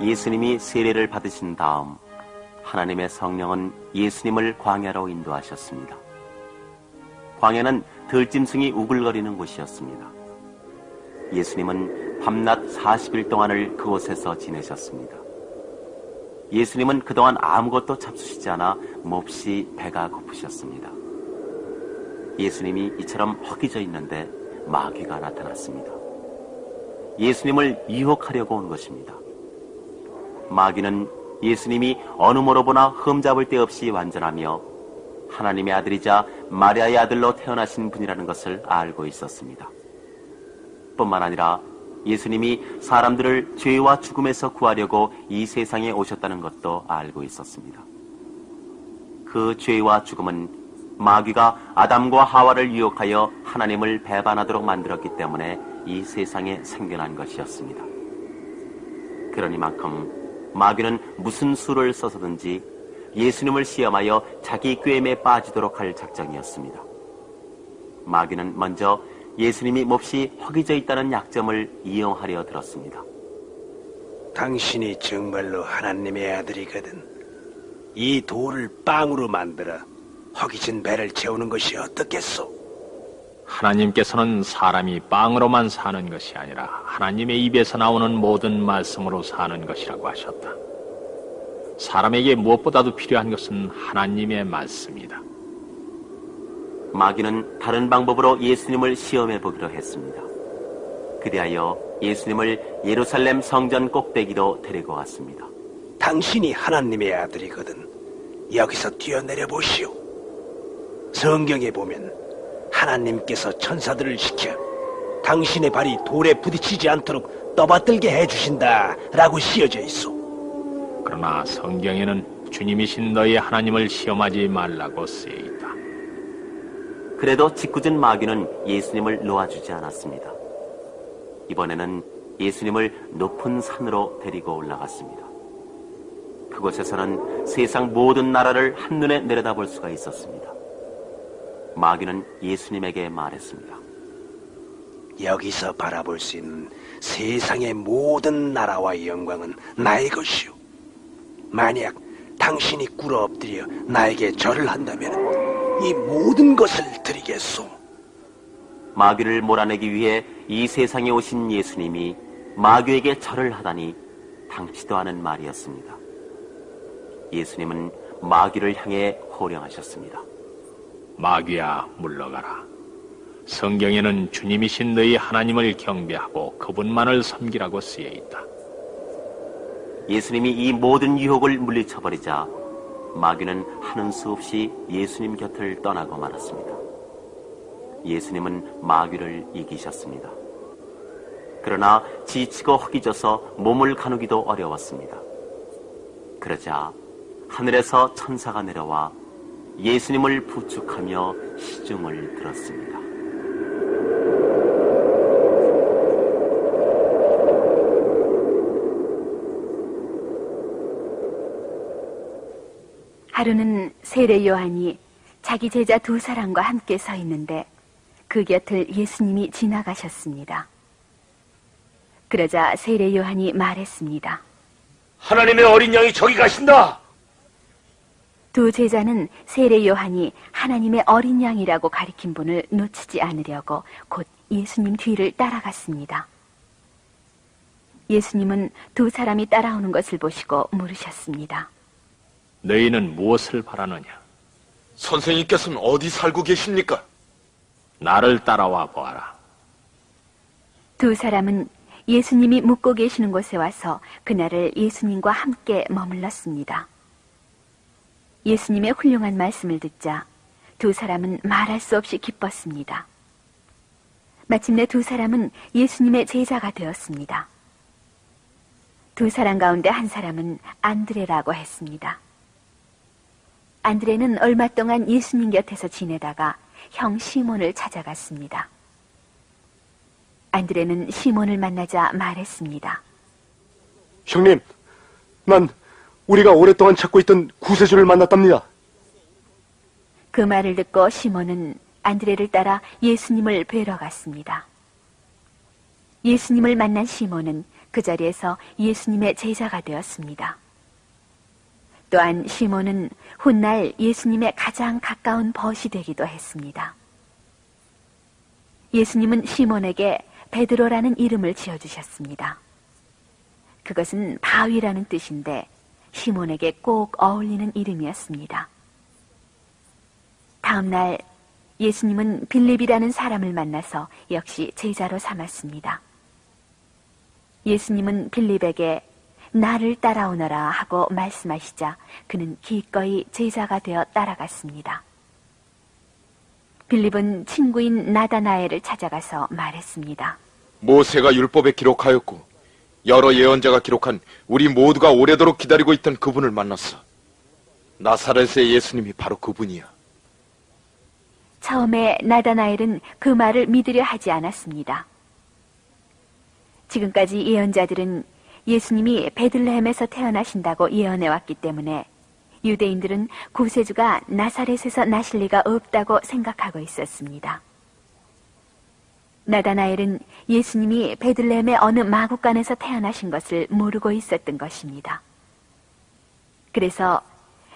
예수님이 세례를 받으신 다음 하나님의 성령은 예수님을 광야로 인도하셨습니다. 광야는 들짐승이 우글거리는 곳이었습니다. 예수님은 밤낮 40일 동안을 그곳에서 지내셨습니다. 예수님은 그동안 아무것도 잡수시지 않아 몹시 배가 고프셨습니다. 예수님이 이처럼 허기져 있는데 마귀가 나타났습니다. 예수님을 유혹하려고 온 것입니다. 마귀는 예수님이 어느 모로 보나 흠잡을 데 없이 완전하며 하나님의 아들이자 마리아의 아들로 태어나신 분이라는 것을 알고 있었습니다. 뿐만 아니라 예수님이 사람들을 죄와 죽음에서 구하려고 이 세상에 오셨다는 것도 알고 있었습니다. 그 죄와 죽음은 마귀가 아담과 하와를 유혹하여 하나님을 배반하도록 만들었기 때문에 이 세상에 생겨난 것이었습니다. 그러니만큼 마귀는 무슨 수를 써서든지 예수님을 시험하여 자기 꾀임에 빠지도록 할 작정이었습니다. 마귀는 먼저 예수님이 몹시 허기져 있다는 약점을 이용하려 들었습니다. 당신이 정말로 하나님의 아들이거든 이 돌을 빵으로 만들어 허기진 배를 채우는 것이 어떻겠소? 하나님께서는 사람이 빵으로만 사는 것이 아니라 하나님의 입에서 나오는 모든 말씀으로 사는 것이라고 하셨다. 사람에게 무엇보다도 필요한 것은 하나님의 말씀이다. 마귀는 다른 방법으로 예수님을 시험해 보기로 했습니다. 그리하여 예수님을 예루살렘 성전 꼭대기로 데리고 갔습니다. 당신이 하나님의 아들이거든 여기서 뛰어내려 보시오. 성경에 보면 하나님께서 천사들을 시켜 당신의 발이 돌에 부딪히지 않도록 떠받들게 해주신다 라고 쓰여져 있어. 그러나 성경에는 주님이신 너희 하나님을 시험하지 말라고 쓰여 있다. 그래도 짓궂은 마귀는 예수님을 놓아주지 않았습니다. 이번에는 예수님을 높은 산으로 데리고 올라갔습니다. 그곳에서는 세상 모든 나라를 한눈에 내려다볼 수가 있었습니다. 마귀는 예수님에게 말했습니다. 여기서 바라볼 수 있는 세상의 모든 나라와 영광은 나의 것이오. 만약 당신이 꿇어 엎드려 나에게 절을 한다면 이 모든 것을 드리겠소. 마귀를 몰아내기 위해 이 세상에 오신 예수님이 마귀에게 절을 하다니 당치도 않은 말이었습니다. 예수님은 마귀를 향해 호령하셨습니다. 마귀야, 물러가라. 성경에는 주님이신 너희 하나님을 경배하고 그분만을 섬기라고 쓰여 있다. 예수님이 이 모든 유혹을 물리쳐버리자 마귀는 하는 수 없이 예수님 곁을 떠나고 말았습니다. 예수님은 마귀를 이기셨습니다. 그러나 지치고 허기져서 몸을 가누기도 어려웠습니다. 그러자 하늘에서 천사가 내려와 예수님을 부축하며 시중을 들었습니다. 하루는 세례 요한이 자기 제자 두 사람과 함께 서 있는데 그 곁을 예수님이 지나가셨습니다. 그러자 세례 요한이 말했습니다. 하나님의 어린 양이 저기 가신다. 두 제자는 세례 요한이 하나님의 어린 양이라고 가리킨 분을 놓치지 않으려고 곧 예수님 뒤를 따라갔습니다. 예수님은 두 사람이 따라오는 것을 보시고 물으셨습니다. 너희는 무엇을 바라느냐? 선생님께서는 어디 살고 계십니까? 나를 따라와 보아라. 두 사람은 예수님이 묵고 계시는 곳에 와서 그날을 예수님과 함께 머물렀습니다. 예수님의 훌륭한 말씀을 듣자 두 사람은 말할 수 없이 기뻤습니다. 마침내 두 사람은 예수님의 제자가 되었습니다. 두 사람 가운데 한 사람은 안드레라고 했습니다. 안드레는 얼마 동안 예수님 곁에서 지내다가 형 시몬을 찾아갔습니다. 안드레는 시몬을 만나자 말했습니다. 형님, 난 우리가 오랫동안 찾고 있던 구세주를 만났답니다. 그 말을 듣고 시몬은 안드레를 따라 예수님을 뵈러 갔습니다. 예수님을 만난 시몬은 그 자리에서 예수님의 제자가 되었습니다. 또한 시몬은 훗날 예수님의 가장 가까운 벗이 되기도 했습니다. 예수님은 시몬에게 베드로라는 이름을 지어주셨습니다. 그것은 바위라는 뜻인데 시몬에게 꼭 어울리는 이름이었습니다. 다음 날 예수님은 빌립이라는 사람을 만나서 역시 제자로 삼았습니다. 예수님은 빌립에게 나를 따라오너라 하고 말씀하시자 그는 기꺼이 제자가 되어 따라갔습니다. 빌립은 친구인 나다나엘을 찾아가서 말했습니다. 모세가 율법에 기록하였고 여러 예언자가 기록한 우리 모두가 오래도록 기다리고 있던 그분을 만났어. 나사렛의 예수님이 바로 그분이야. 처음에 나다나엘은 그 말을 믿으려 하지 않았습니다. 지금까지 예언자들은 예수님이 베들레헴에서 태어나신다고 예언해왔기 때문에 유대인들은 구세주가 나사렛에서 나실 리가 없다고 생각하고 있었습니다. 나다나엘은 예수님이 베들레헴의 어느 마구간에서 태어나신 것을 모르고 있었던 것입니다. 그래서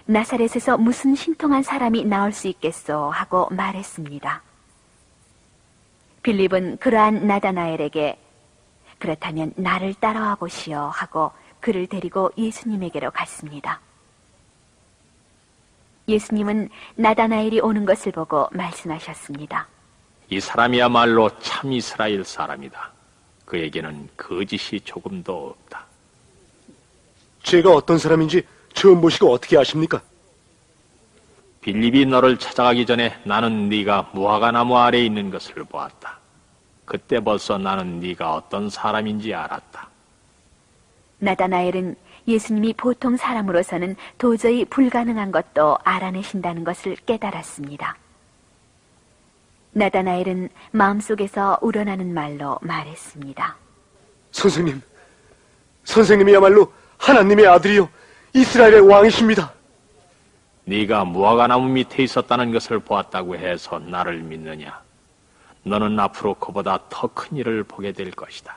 나사렛에서 무슨 신통한 사람이 나올 수 있겠소 하고 말했습니다. 빌립은 그러한 나다나엘에게 그렇다면 나를 따라와 보시오 하고 그를 데리고 예수님에게로 갔습니다. 예수님은 나다나엘이 오는 것을 보고 말씀하셨습니다. 이 사람이야말로 참 이스라엘 사람이다. 그에게는 거짓이 조금도 없다. 제가 어떤 사람인지 처음 보시고 어떻게 아십니까? 빌립이 너를 찾아가기 전에 나는 네가 무화과나무 아래에 있는 것을 보았다. 그때 벌써 나는 네가 어떤 사람인지 알았다. 나다나엘은 예수님이 보통 사람으로서는 도저히 불가능한 것도 알아내신다는 것을 깨달았습니다. 나다나엘은 마음속에서 우러나는 말로 말했습니다. 선생님, 선생님이야말로 하나님의 아들이요 이스라엘의 왕이십니다. 네가 무화과나무 밑에 있었다는 것을 보았다고 해서 나를 믿느냐? 너는 앞으로 그보다 더 큰 일을 보게 될 것이다.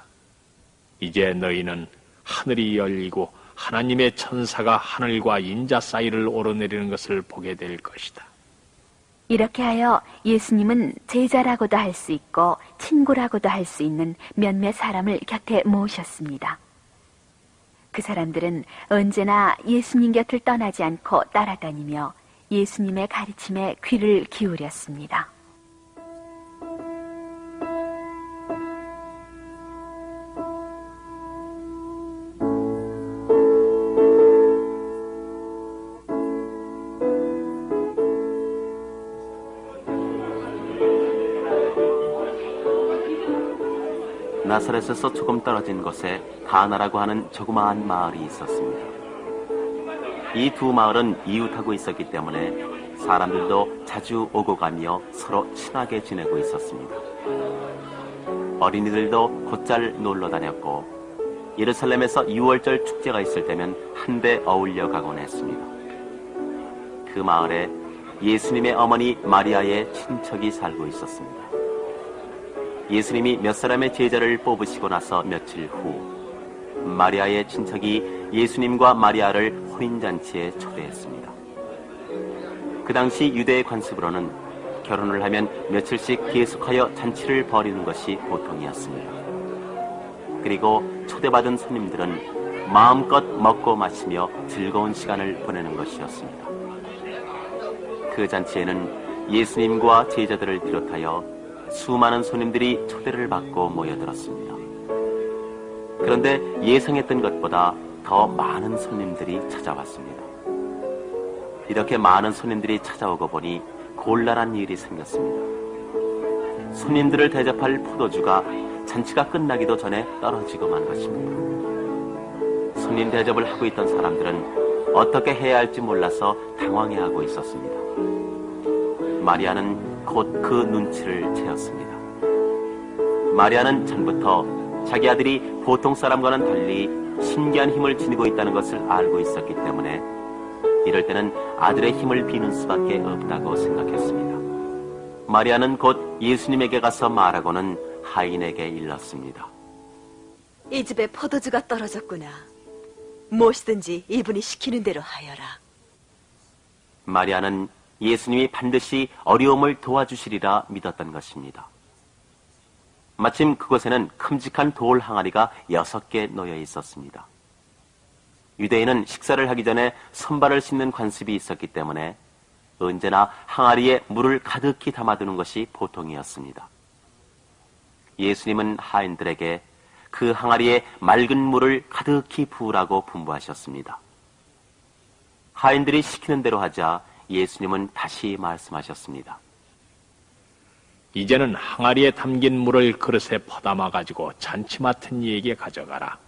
이제 너희는 하늘이 열리고 하나님의 천사가 하늘과 인자 사이를 오르내리는 것을 보게 될 것이다. 이렇게 하여 예수님은 제자라고도 할 수 있고 친구라고도 할 수 있는 몇몇 사람을 곁에 모으셨습니다. 그 사람들은 언제나 예수님 곁을 떠나지 않고 따라다니며 예수님의 가르침에 귀를 기울였습니다. 나사렛에서 조금 떨어진 곳에 가나라고 하는 조그마한 마을이 있었습니다. 이 두 마을은 이웃하고 있었기 때문에 사람들도 자주 오고 가며 서로 친하게 지내고 있었습니다. 어린이들도 곧잘 놀러 다녔고 예루살렘에서 6월절 축제가 있을 때면 한데 어울려 가곤 했습니다. 그 마을에 예수님의 어머니 마리아의 친척이 살고 있었습니다. 예수님이 몇 사람의 제자를 뽑으시고 나서 며칠 후 마리아의 친척이 예수님과 마리아를 혼인잔치에 초대했습니다. 그 당시 유대의 관습으로는 결혼을 하면 며칠씩 계속하여 잔치를 벌이는 것이 보통이었습니다. 그리고 초대받은 손님들은 마음껏 먹고 마시며 즐거운 시간을 보내는 것이었습니다. 그 잔치에는 예수님과 제자들을 비롯하여 수많은 손님들이 초대를 받고 모여들었습니다. 그런데 예상했던 것보다 더 많은 손님들이 찾아왔습니다. 이렇게 많은 손님들이 찾아오고 보니 곤란한 일이 생겼습니다. 손님들을 대접할 포도주가 잔치가 끝나기도 전에 떨어지고 만 것입니다. 손님 대접을 하고 있던 사람들은 어떻게 해야 할지 몰라서 당황해하고 있었습니다. 마리아는 곧 그 눈치를 채었습니다. 마리아는 전부터 자기 아들이 보통 사람과는 달리 신기한 힘을 지니고 있다는 것을 알고 있었기 때문에 이럴 때는 아들의 힘을 비는 수밖에 없다고 생각했습니다. 마리아는 곧 예수님에게 가서 말하고는 하인에게 일렀습니다. 이 집에 포도주가 떨어졌구나. 무엇이든지 이분이 시키는 대로 하여라. 마리아는 예수님이 반드시 어려움을 도와주시리라 믿었던 것입니다. 마침 그곳에는 큼직한 돌 항아리가 6개 놓여 있었습니다. 유대인은 식사를 하기 전에 손발을 씻는 관습이 있었기 때문에 언제나 항아리에 물을 가득히 담아두는 것이 보통이었습니다. 예수님은 하인들에게 그 항아리에 맑은 물을 가득히 부으라고 분부하셨습니다. 하인들이 시키는 대로 하자 예수님은 다시 말씀하셨습니다. 이제는 항아리에 담긴 물을 그릇에 퍼담아 가지고 잔치 맡은 이에게 가져가라.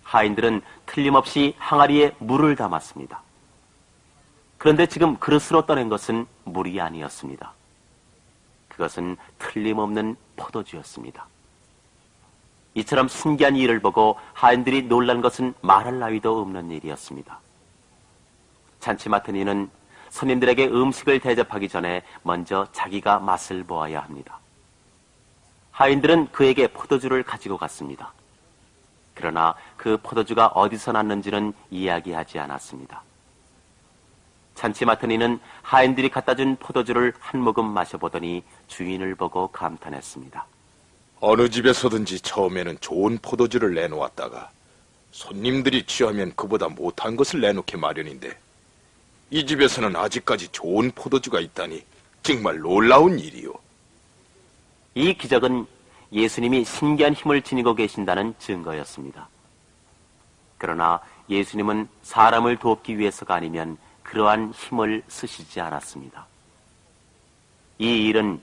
하인들은 틀림없이 항아리에 물을 담았습니다. 그런데 지금 그릇으로 떠낸 것은 물이 아니었습니다. 그것은 틀림없는 포도주였습니다. 이처럼 신기한 일을 보고 하인들이 놀란 것은 말할 나위도 없는 일이었습니다. 잔치 맡은 이는 손님들에게 음식을 대접하기 전에 먼저 자기가 맛을 보아야 합니다. 하인들은 그에게 포도주를 가지고 갔습니다. 그러나 그 포도주가 어디서 났는지는 이야기하지 않았습니다. 잔치 맡은 이는 하인들이 갖다 준 포도주를 한 모금 마셔보더니 주인을 보고 감탄했습니다. 어느 집에서든지 처음에는 좋은 포도주를 내놓았다가 손님들이 취하면 그보다 못한 것을 내놓게 마련인데 이 집에서는 아직까지 좋은 포도주가 있다니 정말 놀라운 일이요. 이 기적은 예수님이 신기한 힘을 지니고 계신다는 증거였습니다. 그러나 예수님은 사람을 돕기 위해서가 아니면 그러한 힘을 쓰시지 않았습니다. 이 일은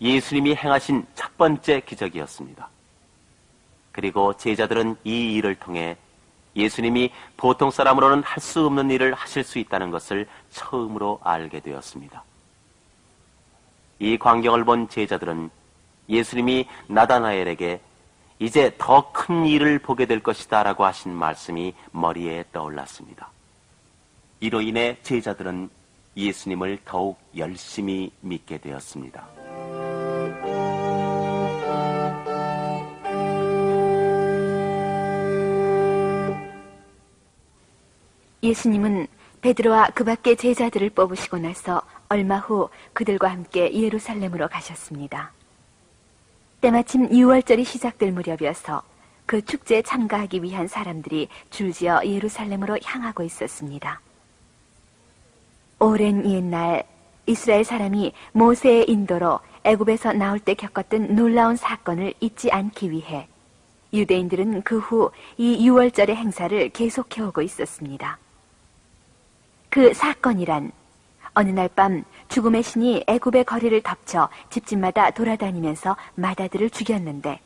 예수님이 행하신 첫 번째 기적이었습니다. 그리고 제자들은 이 일을 통해 예수님이 보통 사람으로는 할 수 없는 일을 하실 수 있다는 것을 처음으로 알게 되었습니다. 이 광경을 본 제자들은 예수님이 나다나엘에게 이제 더 큰 일을 보게 될 것이다 라고 하신 말씀이 머리에 떠올랐습니다. 이로 인해 제자들은 예수님을 더욱 열심히 믿게 되었습니다. 예수님은 베드로와 그 밖의 제자들을 뽑으시고 나서 얼마 후 그들과 함께 예루살렘으로 가셨습니다. 때마침 6월절이 시작될 무렵이어서 그 축제에 참가하기 위한 사람들이 줄지어 예루살렘으로 향하고 있었습니다. 오랜 옛날 이스라엘 사람이 모세의 인도로 애굽에서 나올 때 겪었던 놀라운 사건을 잊지 않기 위해 유대인들은 그 후 이 6월절의 행사를 계속해오고 있었습니다. 그 사건이란 어느 날 밤 죽음의 신이 애굽의 거리를 덮쳐 집집마다 돌아다니면서 마다들을 죽였는데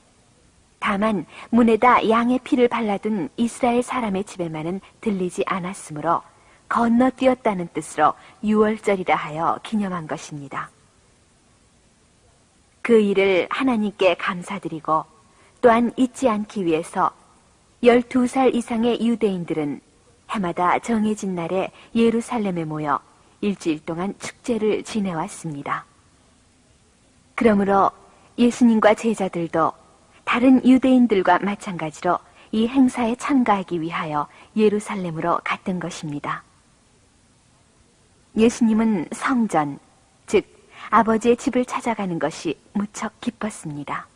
다만 문에다 양의 피를 발라둔 이스라엘 사람의 집에만은 들리지 않았으므로 건너뛰었다는 뜻으로 6월절이라 하여 기념한 것입니다. 그 일을 하나님께 감사드리고 또한 잊지 않기 위해서 12살 이상의 유대인들은 해마다 정해진 날에 예루살렘에 모여 일주일 동안 축제를 지내왔습니다. 그러므로 예수님과 제자들도 다른 유대인들과 마찬가지로 이 행사에 참가하기 위하여 예루살렘으로 갔던 것입니다. 예수님은 성전, 즉 아버지의 집을 찾아가는 것이 무척 기뻤습니다.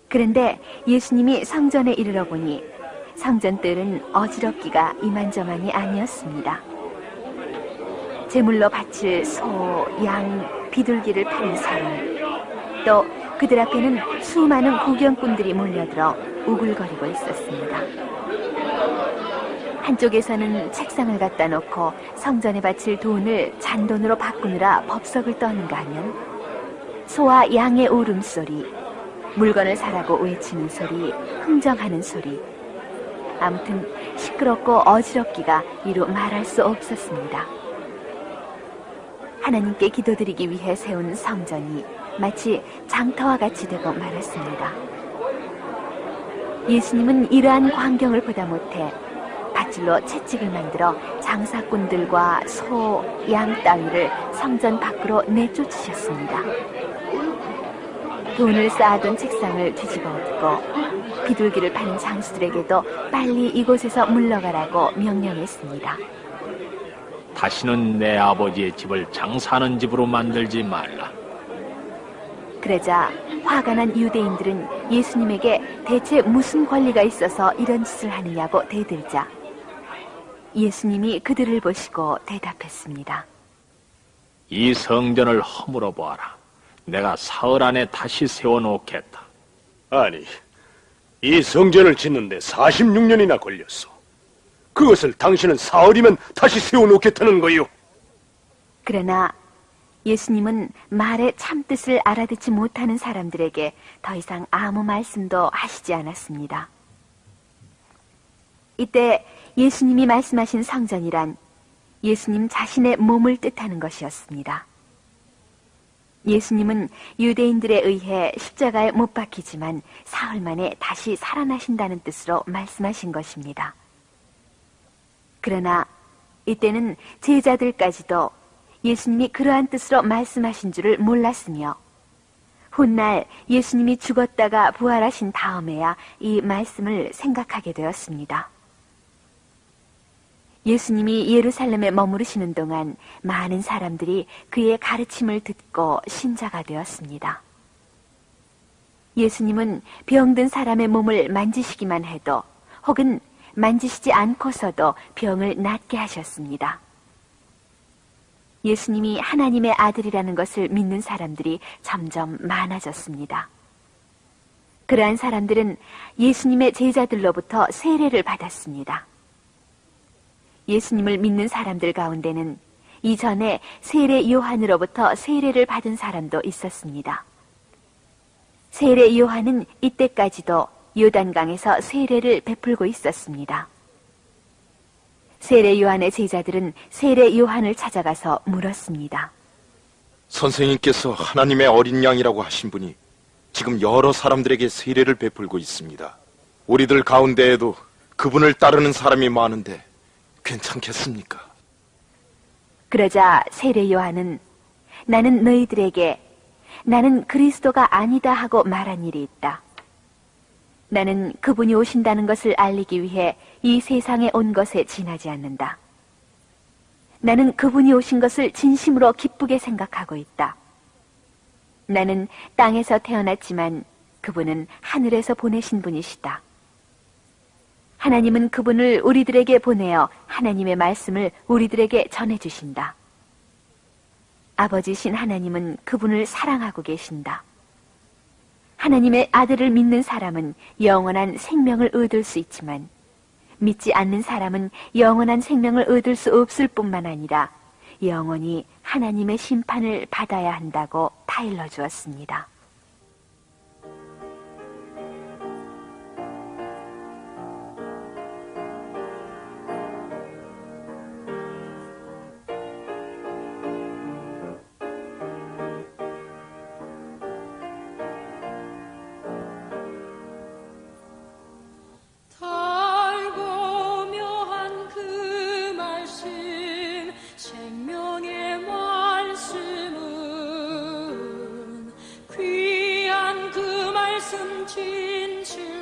그런데 예수님이 성전에 이르러 보니 성전 뜰은 어지럽기가 이만저만이 아니었습니다. 제물로 바칠 소, 양, 비둘기를 파는 사람, 또 그들 앞에는 수많은 구경꾼들이 몰려들어 우글거리고 있었습니다. 한쪽에서는 책상을 갖다 놓고 성전에 바칠 돈을 잔돈으로 바꾸느라 법석을 떠는가 하면 소와 양의 울음소리, 물건을 사라고 외치는 소리, 흥정하는 소리, 아무튼 시끄럽고 어지럽기가 이루 말할 수 없었습니다. 하나님께 기도드리기 위해 세운 성전이 마치 장터와 같이 되고 말았습니다. 예수님은 이러한 광경을 보다 못해 밧줄로 채찍을 만들어 장사꾼들과 소, 양 따위를 성전 밖으로 내쫓으셨습니다. 돈을 쌓아둔 책상을 뒤집어 엎고 비둘기를 파는 장수들에게도 빨리 이곳에서 물러가라고 명령했습니다. 다시는 내 아버지의 집을 장사하는 집으로 만들지 말라. 그러자 화가 난 유대인들은 예수님에게 대체 무슨 권리가 있어서 이런 짓을 하느냐고 대들자 예수님이 그들을 보시고 대답했습니다. 이 성전을 허물어 보아라. 내가 사흘 안에 다시 세워놓겠다. 아니, 이 성전을 짓는데 46년이나 걸렸어. 그것을 당신은 사흘이면 다시 세워놓겠다는 거요. 그러나 예수님은 말의 참뜻을 알아듣지 못하는 사람들에게 더 이상 아무 말씀도 하시지 않았습니다. 이때 예수님이 말씀하신 성전이란 예수님 자신의 몸을 뜻하는 것이었습니다. 예수님은 유대인들에 의해 십자가에 못 박히지만 사흘 만에 다시 살아나신다는 뜻으로 말씀하신 것입니다. 그러나 이때는 제자들까지도 예수님이 그러한 뜻으로 말씀하신 줄을 몰랐으며 훗날 예수님이 죽었다가 부활하신 다음에야 이 말씀을 생각하게 되었습니다. 예수님이 예루살렘에 머무르시는 동안 많은 사람들이 그의 가르침을 듣고 신자가 되었습니다. 예수님은 병든 사람의 몸을 만지시기만 해도 혹은 만지시지 않고서도 병을 낫게 하셨습니다. 예수님이 하나님의 아들이라는 것을 믿는 사람들이 점점 많아졌습니다. 그러한 사람들은 예수님의 제자들로부터 세례를 받았습니다. 예수님을 믿는 사람들 가운데는 이전에 세례 요한으로부터 세례를 받은 사람도 있었습니다. 세례 요한은 이때까지도 요단강에서 세례를 베풀고 있었습니다. 세례 요한의 제자들은 세례 요한을 찾아가서 물었습니다. 선생님께서 하나님의 어린 양이라고 하신 분이 지금 여러 사람들에게 세례를 베풀고 있습니다. 우리들 가운데에도 그분을 따르는 사람이 많은데 괜찮겠습니까? 그러자 세례 요한은 나는 너희들에게 나는 그리스도가 아니다 하고 말한 일이 있다. 나는 그분이 오신다는 것을 알리기 위해 이 세상에 온 것에 지나지 않는다. 나는 그분이 오신 것을 진심으로 기쁘게 생각하고 있다. 나는 땅에서 태어났지만 그분은 하늘에서 보내신 분이시다. 하나님은 그분을 우리들에게 보내어 하나님의 말씀을 우리들에게 전해주신다. 아버지신 하나님은 그분을 사랑하고 계신다. 하나님의 아들을 믿는 사람은 영원한 생명을 얻을 수 있지만 믿지 않는 사람은 영원한 생명을 얻을 수 없을 뿐만 아니라 영원히 하나님의 심판을 받아야 한다고 타일러 주었습니다. 달고 묘한 그 말씀 생명의 말씀은 귀한 그 말씀 진실